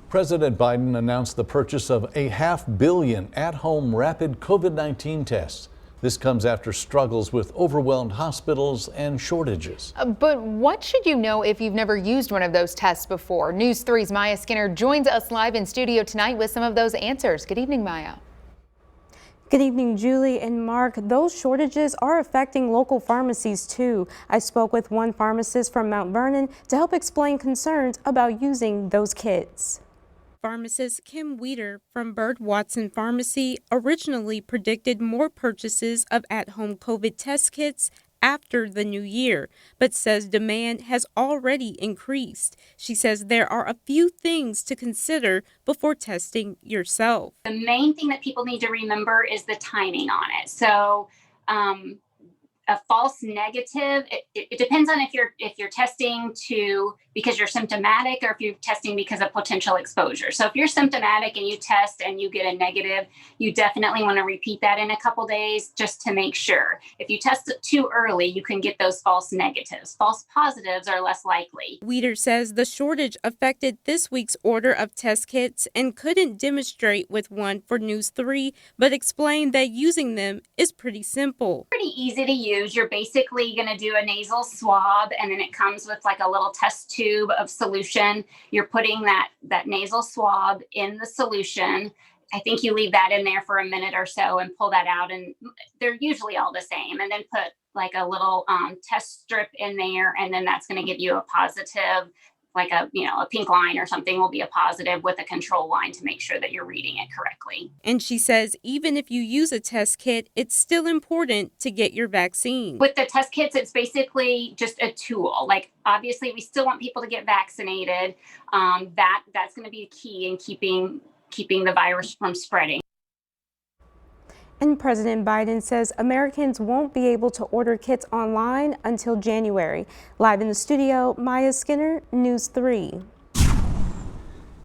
President Biden announced the purchase of a $500 million at-home rapid COVID-19 tests. This comes after struggles with overwhelmed hospitals and shortages. But what should you know if you've never used one of those tests before? News 3's Maya Skinner joins us live in studio tonight with some of those answers. Good evening, Maya. Good evening, Julie and Mark. Those shortages are affecting local pharmacies too. I spoke with one pharmacist from Mount Vernon to help explain concerns about using those kits. Pharmacist Kim Weeder from Bird Watson Pharmacy originally predicted more purchases of at-home COVID test kits after the new year, but says demand has already increased. She says there are a few things to consider before testing yourself. The main thing that people need to remember is the timing on it. So a false negative, it depends on if you're testing because you're symptomatic or if you're testing because of potential exposure. So if you're symptomatic and you test and you get a negative, you definitely want to repeat that in a couple days just to make sure. If you test it too early, you can get those false negatives. False positives are less likely. Weeder says the shortage affected this week's order of test kits and couldn't demonstrate with one for News 3, but explained that using them is pretty simple. Pretty easy to use. You're basically going to do a nasal swab, and then it comes with like a little test tube of solution. You're putting that nasal swab in the solution. I think you leave that in there for a minute or so and pull that out, and they're usually all the same. And then put like a little test strip in there, and then that's going to give you a positive, like a pink line or something will be a positive with a control line to make sure that you're reading it correctly. And she says even if you use a test kit, it's still important to get your vaccine. With the test kits, it's basically just a tool. Like obviously we still want people to get vaccinated. That's going to be key in keeping the virus from spreading. And President Biden says Americans won't be able to order kits online until January. Live in the studio, Maya Skinner, News 3.